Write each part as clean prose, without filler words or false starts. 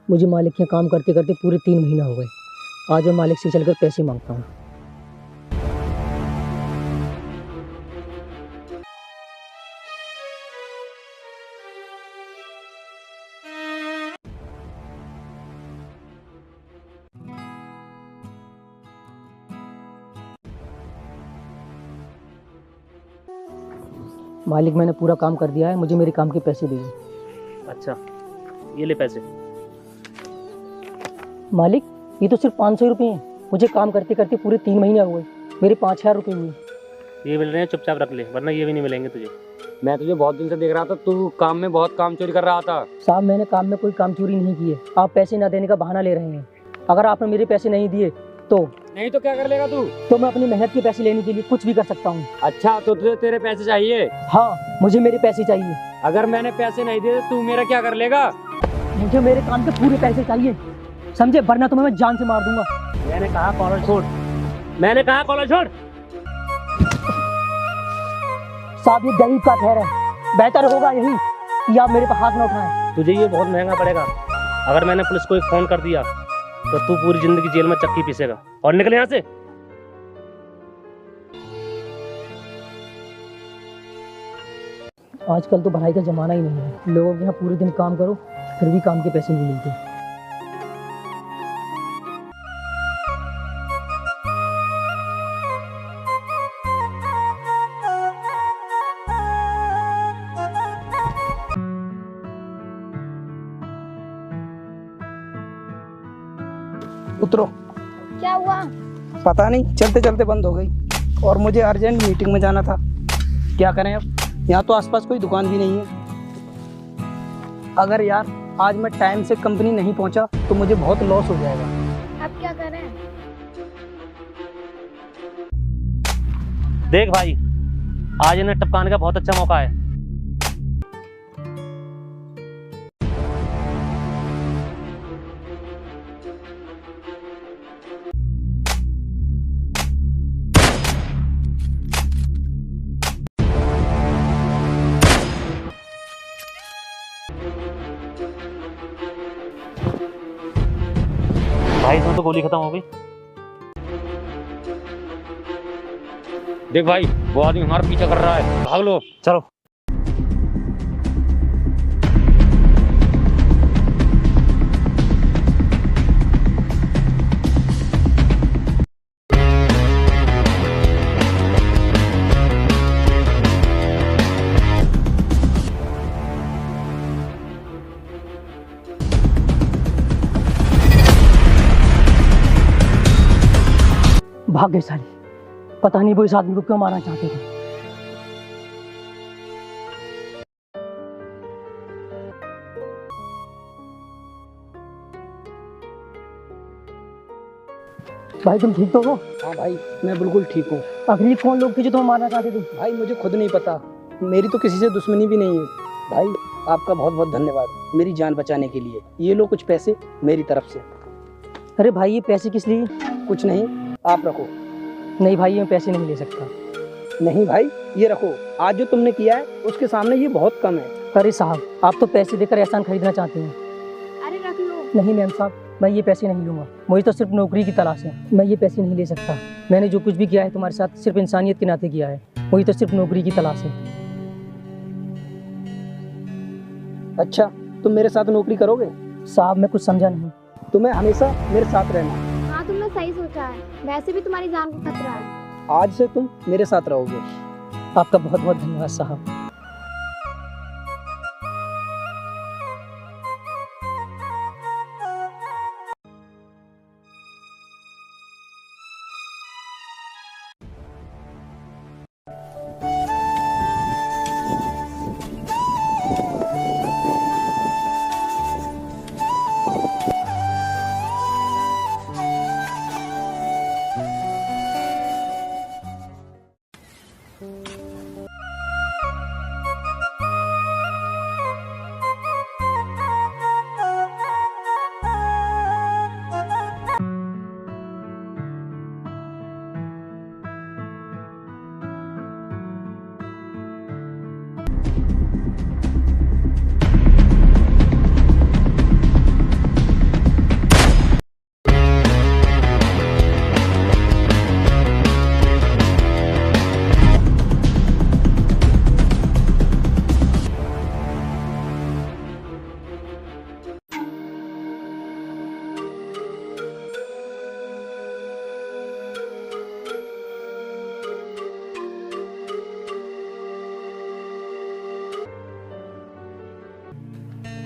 मुझे मालिक के यहाँ काम करते करते पूरे 3 महीना हो गए। आज मैं मालिक से चलकर पैसे मांगता हूँ। मालिक, मैंने पूरा काम कर दिया है, मुझे मेरे काम के पैसे दीजिए। अच्छा, ये ले पैसे। मालिक, ये तो सिर्फ 500 रुपये हैं। मुझे काम करते करते पूरे 3 महीने हुए, मेरे 5,000 रुपये हुए। ये मिल रहे हैं, चुपचाप रख ले, वरना ये भी नहीं मिलेंगे तुझे। मैं तुझे बहुत दिन से देख रहा था, तू काम में बहुत काम चोरी कर रहा था। साहब, मैंने काम में कोई काम चोरी नहीं की है। आप पैसे ना देने का बहाना ले रहे हैं। अगर आपने मेरे पैसे नहीं दिए तो नहीं तो क्या कर लेगा तू? मैं अपनी मेहनत के पैसे लेने के लिए कुछ भी कर सकता हूँ। अच्छा, तो तुझे तेरे पैसे चाहिए? हाँ, मुझे मेरे पैसे चाहिए। अगर मैंने पैसे नहीं दिए तो तू मेरा क्या कर लेगा? मुझे मेरे काम के पूरे पैसे चाहिए, समझे? वरना तुम्हें मैं जान से मार दूंगा। मैंने कहा कॉलर छोड़, मैंने कहा कॉलर छोड़। साहब, ये गरीब का खैर है, बेहतर होगा यही कि आप मेरे पर हाथ न उठाएं। तुझे ये बहुत महंगा पड़ेगा। अगर मैंने पुलिस को एक फोन कर दिया तो तू पूरी जिंदगी जेल में चक्की पीसेगा। और निकल यहाँ से। आजकल तो भलाई का जमाना ही नहीं है। लोगों के यहाँ पूरे दिन काम करो, फिर भी काम के पैसे नहीं मिलते। उतरो। क्या हुआ? पता नहीं, चलते चलते बंद हो गई और मुझे अर्जेंट मीटिंग में जाना था। क्या करें अब? यहाँ तो आसपास कोई दुकान भी नहीं है। अगर यार आज मैं टाइम से कंपनी नहीं पहुँचा तो मुझे बहुत लॉस हो जाएगा। अब क्या करें? देख भाई, आज इन्हें टपकाने का बहुत अच्छा मौका है। भाई, इसमें तो गोली खत्म हो गई। देख भाई, वो आदमी हमारा पीछा कर रहा है, भाग लो। चलो। भाग्यशाली, पता नहीं वो इस आदमी को क्यों मारना चाहते थे। भाई, तुम ठीक तो हो? हाँ भाई, मैं बिल्कुल ठीक हूँ। आखिर ये कौन लोग थे जो तुम्हें मारना चाहते थे? भाई, मुझे खुद नहीं पता। मेरी तो किसी से दुश्मनी भी नहीं है। भाई, आपका बहुत बहुत धन्यवाद मेरी जान बचाने के लिए। ये लो कुछ पैसे मेरी तरफ से। अरे भाई, ये पैसे किस लिए? कुछ नहीं, आप रखो। नहीं भाई, ये मैं पैसे नहीं ले सकता। नहीं भाई, ये रखो। आज जो तुमने किया है उसके सामने ये बहुत कम है। अरे साहब, आप तो पैसे देकर एहसान खरीदना चाहते हैं। अरे रख लो। नहीं मैम साहब, मैं ये पैसे नहीं लूँगा। मुझे तो सिर्फ नौकरी की तलाश है। मैं ये पैसे नहीं ले सकता। मैंने जो कुछ भी किया है तुम्हारे साथ सिर्फ इंसानियत के नाते किया है। मुझे तो सिर्फ नौकरी की तलाश है। अच्छा, तुम मेरे साथ नौकरी करोगे? साहब, मैं कुछ समझा नहीं। तुम्हें हमेशा मेरे साथ रहना। हाँ, तुमने सही सोचा है। वैसे भी तुम्हारी जान को खतरा है। आज से तुम मेरे साथ रहोगे। आपका बहुत बहुत धन्यवाद साहब।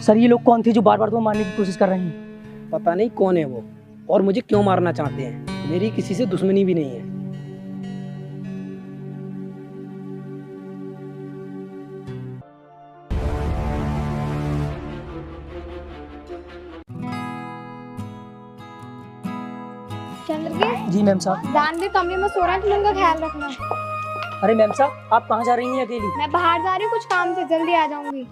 सर ये लोग कौन थे जो बार बार तुम्हें मारने की कोशिश कर रहे हैं? पता नहीं कौन है वो और मुझे क्यों मारना चाहते हैं। मेरी किसी से दुश्मनी भी नहीं है। चंद्रकेश, जी मैम साहब। दानवीर कमरे में सो रहा है, तुम उनका ख्याल रखना। अरे मैम साहब आप कहाँ जा रही हैं अकेली? मैं बाहर जा रही हूँ कुछ काम से, जल्दी आ जाऊंगी।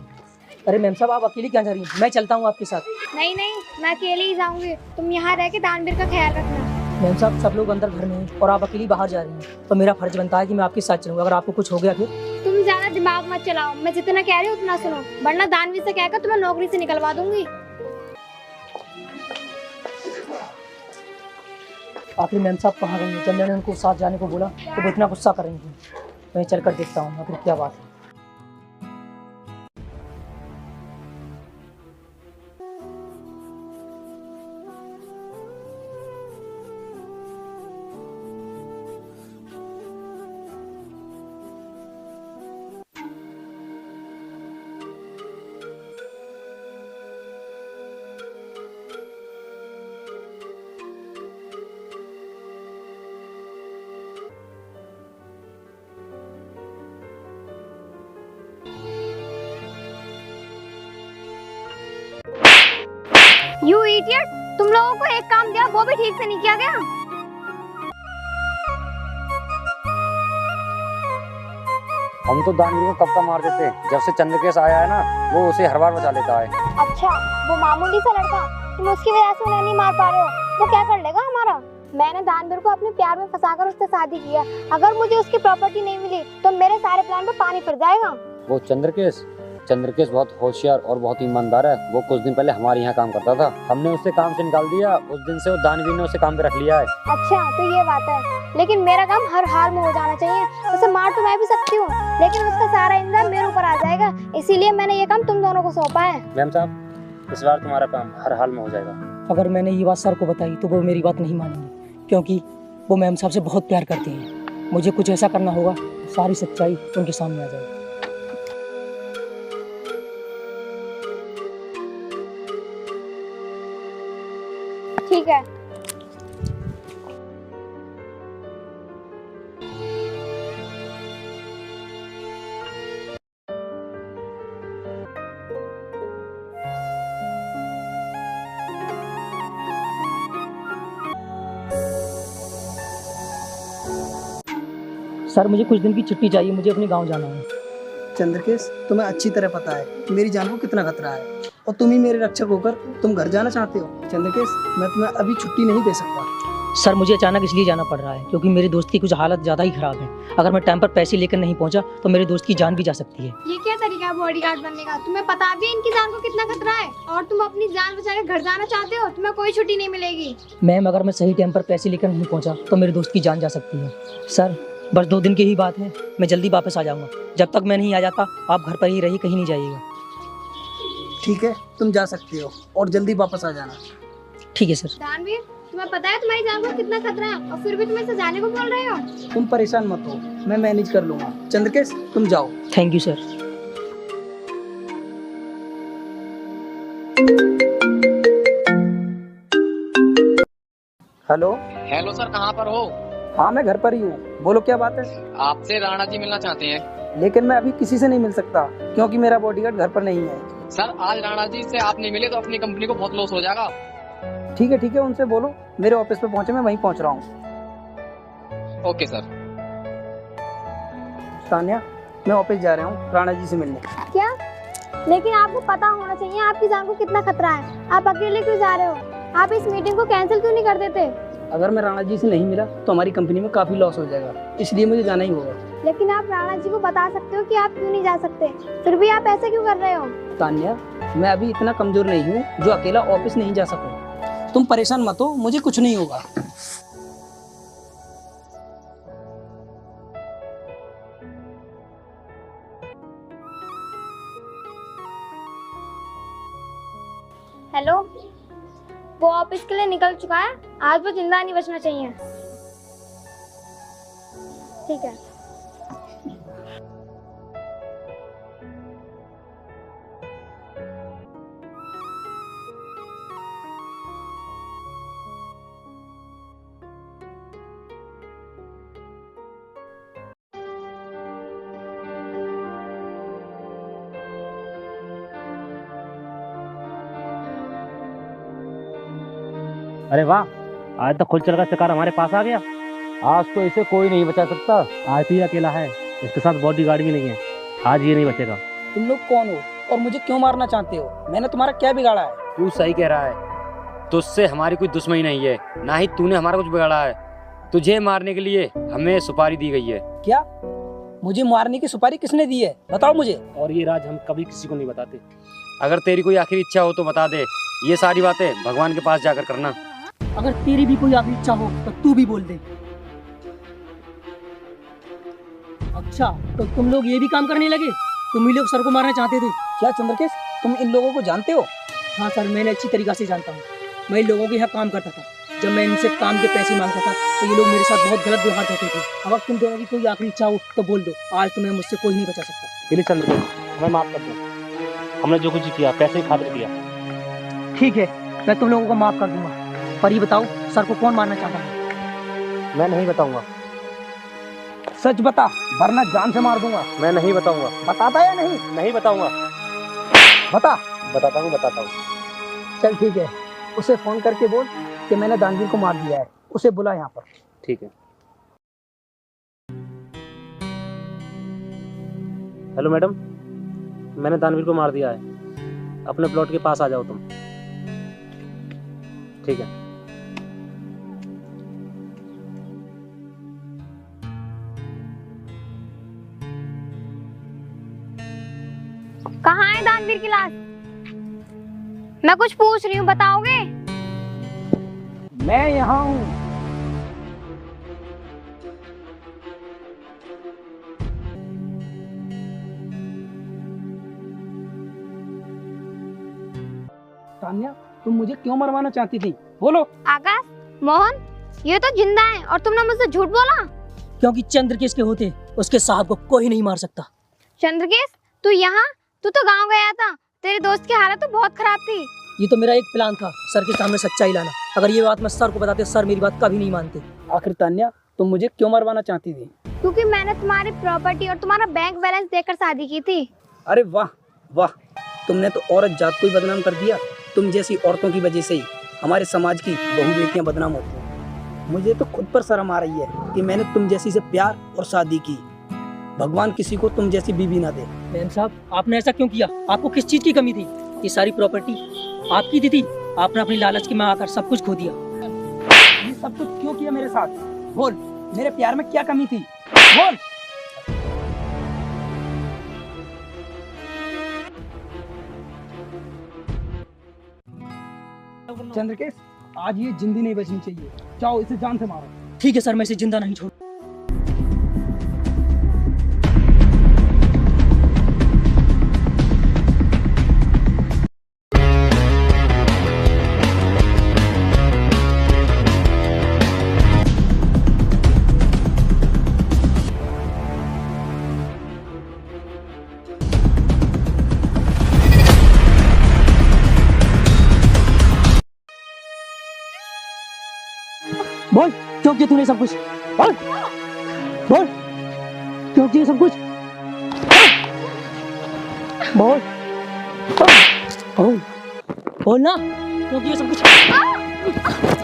अरे मैम साहब आप अकेली क्या जा रही हैं? मैं चलता हूँ आपके साथ। नहीं नहीं, मैं अकेले ही जाऊंगी, तुम यहाँ रह के दानवीर का ख्याल रखना। मैम साहब सब लोग अंदर घर में हैं और आप अकेली बाहर जा रही हैं, तो मेरा फर्ज बनता है कि मैं आपके साथ चलूँ। अगर आपको कुछ हो गया फिर? तुम ज्यादा दिमाग मत चलाओ, मैं जितना कह रही हूँ उतना सुनो, वरना दानवीर से कहकर तुम्हें नौकरी से निकलवा दूंगी। आखिर मैम साहब कहाँ गई हैं? जब मैंने उनको साथ जाने को बोला तो वो इतना गुस्सा कर रही थी। मैं चलकर देखता हूँ आखिर क्या बात है। यू इडियट, तुम लोगों को एक काम दिया वो भी ठीक से नहीं किया गया। हम तो दानवीर को कब का मार देते, जब से चंद्रकेश आया है ना वो उसे हर बार बचा लेता है। अच्छा, वो मामूली सा लड़का, तुम उसकी वजह से उन्हें नहीं मार पा रहे हो, वो क्या कर लेगा हमारा? मैंने दानवीर को अपने प्यार में फंसाकर उससे शादी किया। अगर मुझे उसकी प्रॉपर्टी नहीं मिली तो मेरे सारे प्लान पे पानी फिर जाएगा। वो चंद्रकेश बहुत होशियार और बहुत ईमानदार है। वो कुछ दिन पहले हमारे यहाँ काम करता था, हमने उससे काम से निकाल दिया। उस दिन से वो दानवीर ने उसे काम पे रख लिया है। अच्छा तो ये बात है, लेकिन मेरा काम हर हाल में हो जाना चाहिए। उसे मार तो मैं भी सकती हूँ, लेकिन उसका सारा इंतजाम मेरे ऊपर आ जाएगा, इसीलिए मैंने ये काम तुम दोनों को सौंपा है। मैम साहब इस बार तुम्हारा काम हर हाल में हो जाएगा। अगर मैंने ये बात सर को बताई तो वो मेरी बात नहीं मानेंगे, क्योंकि वो मैम साहब से बहुत प्यार करती हैं। मुझे कुछ ऐसा करना होगा सारी सच्चाई उनके सामने आ जाए। ठीक है। सर मुझे कुछ दिन की छुट्टी चाहिए, मुझे अपने गांव जाना है। चंद्रकेश, तुम्हें अच्छी तरह पता है मेरी जान को कितना खतरा है, और तुम ही मेरे रक्षक होकर तुम घर जाना चाहते हो। चंद्रकेश, मैं तुम्हें अभी छुट्टी नहीं दे सकता। सर मुझे अचानक इसलिए जाना पड़ रहा है क्योंकि मेरे दोस्त की कुछ हालत ज़्यादा ही खराब है। अगर मैं टाइम पर पैसे लेकर नहीं पहुंचा तो मेरे दोस्त की जान भी जा सकती है। ये क्या तरीका है बॉडीगार्ड बनने का? तुम्हें पता भी है इनकी जान को कितना खतरा है, और तुम अपनी जान बचा के घर जाना चाहते हो? तुम्हें कोई छुट्टी नहीं मिलेगी। मैम अगर मैं सही टाइम पर पैसे लेकर नहीं पहुंचा तो मेरे दोस्त की जान जा सकती है। सर बस 2 दिन की ही बात है, मैं जल्दी वापस आ जाऊंगा। जब तक मैं नहीं आ जाता आप घर पर ही रहिए, कहीं नहीं जाइएगा। ठीक है, तुम जा सकते हो और जल्दी वापस आ जाना। ठीक है सर। दानवीर, तुम्हें पता है तुम्हारी जान को कितना खतरा है, और फिर भी तुम इसे जाने को बोल रहे हो? तुम परेशान मत हो, मैं मैनेज कर लूंगा। चंद्रकेश, तुम जाओ। Thank you sir. Hello. Hello sir, कहाँ पर हो? हाँ मैं घर पर ही हूँ, बोलो क्या बात है। आपसे राणा जी मिलना चाहते हैं। लेकिन मैं अभी किसी से नहीं मिल सकता क्योंकि मेरा बॉडीगार्ड घर पर नहीं है। सर आज राणा जी से आप नहीं मिले तो अपनी कंपनी को बहुत लॉस हो जाएगा। ठीक है, उनसे बोलो मेरे ऑफिस पे पहुंचे, मैं वहीं पहुंच रहा हूँ। Okay sir. तान्या, मैं ऑफिस जा रहा हूँ राणा जी से मिलने। क्या? लेकिन आपको पता होना चाहिए आपकी जान को कितना खतरा है। आप अकेले क्यों जा रहे हो? आप इस मीटिंग को कैंसिल क्यों नहीं कर देते? अगर मैं राणा जी से नहीं मिला तो हमारी कंपनी में काफी लॉस हो जाएगा, इसलिए मुझे जाना ही होगा। लेकिन आप राणा जी को बता सकते हो कि आप क्यों नहीं जा सकते, फिर भी आप ऐसे क्यों कर रहे हो? तान्या, मैं अभी इतना कमजोर नहीं हूँ जो अकेला ऑफिस नहीं जा सकूं। तुम परेशान मत हो, मुझे कुछ नहीं होगा। हेलो, वो ऑफिस के लिए निकल चुका है, आज वो जिंदा नहीं बचना चाहिए। ठीक है। अरे वाह, आज तो खुद चल का शिकार हमारे पास आ गया। आज तो इसे कोई नहीं बचा सकता। आज तो ये अकेला है, इसके साथ बॉडीगार्ड भी नहीं है। आज ये नहीं बचेगा। तुम लोग कौन हो और मुझे क्यों मारना चाहते हो? मैंने तुम्हारा क्या बिगाड़ा है? तू सही कह रहा है, तुझसे हमारी कोई दुश्मनी नहीं है, ना ही तूने हमारा कुछ बिगाड़ा है। तुझे मारने के लिए हमें सुपारी दी गई है। क्या? मुझे मारने की सुपारी किसने दी है? बताओ मुझे। और ये राज हम कभी किसी को नहीं बताते। अगर तेरी कोई आखिरी इच्छा हो तो बता दे। ये सारी बातें भगवान के पास जाकर करना। अगर तेरी भी कोई आखिरी इच्छा हो तो तू भी बोल दे। अच्छा, तो तुम लोग ये भी काम करने लगे? तुम ही लोग सर को मारना चाहते थे? क्या चंद्रकेश, तुम इन लोगों को जानते हो? हाँ सर, मैंने अच्छी तरीके से जानता हूँ। मैं इन लोगों के यहाँ काम करता था। जब मैं इनसे काम के पैसे मांगता था तो ये लोग मेरे साथ बहुत गलत व्यवहार करते थे। अगर तुम दोनों की कोई आखिरी इच्छा हो तो बोल दो, आज तुम्हें मुझसे कोई नहीं बचा सकता। प्लीज चंद्रकेश, हमें माफ कर दो। हमने जो कुछ किया पैसे की खातिर किया। ठीक है, मैं तुम लोगों को माफ कर दूंगा, पर ये बताओ सर को कौन मारना चाहता है? मैं नहीं बताऊंगा। सच बता, वरना जान से मार दूंगा। मैं नहीं बताऊंगा। बताता या नहीं? नहीं बताऊंगा। बता। बताता हूँ। चल ठीक है, उसे फोन करके बोल कि मैंने दानवीर को मार दिया है। उसे बुला यहाँ पर। ठीक है। हेलो मैडम, मैंने दानवीर को मार दिया है। अपने प्लॉट के पास आ जाओ तुम। ठीक है। कहाँ है दानवीर की लाश? मैं कुछ पूछ रही हूँ, बताओगे? मैं यहाँ हूँ। तान्या, तुम मुझे क्यों मरवाना चाहती थी? बोलो। आकाश, मोहन, ये तो जिंदा है और तुमने मुझसे झूठ बोला। क्योंकि चंद्रकेश के होते उसके साहब को कोई नहीं मार सकता। चंद्रकेश, तू यहाँ? तू तो गांव गया था। तेरे दोस्त की हालत तो बहुत खराब थी। ये तो मेरा एक प्लान था, सर के सामने सच्चाई लाना। अगर ये बात मैं सर को बताते, सर मेरी बात कभी नहीं मानते। आखिर तान्या, तुम मुझे क्यों मरवाना चाहती थी? क्योंकि मैंने तुम्हारी प्रॉपर्टी और तुम्हारा बैंक बैलेंस देकर शादी की थी। अरे वाह वाह, तुमने तो औरत जात को ही बदनाम कर दिया। तुम जैसी औरतों की वजह से ही हमारे समाज की बहू बेटियां बदनाम होती हैं। मुझे तो खुद पर शर्म आ रही है कि मैंने तुम जैसी से प्यार और शादी की। भगवान किसी को तुम जैसी बीवी ना दे। मैम साहब, आपने ऐसा क्यों किया? आपको किस चीज की कमी थी? ये सारी प्रॉपर्टी आपकी दी थी, आपने अपनी लालच के में आकर सब कुछ खो दिया। ये सब कुछ क्यों किया मेरे साथ? बोल, मेरे प्यार में क्या कमी थी? बोल। चंद्रकेश, आज ये जिंदगी नहीं बचनी चाहिए। जाओ, इसे जान से मारो। ठीक है सर, मैं इसे जिंदा नहीं छोड़। बोल, क्यों किया तूने सब कुछ? बोल बोल, क्यों किया सब कुछ? बोल बोल बोल ना, क्यों किया सब कुछ?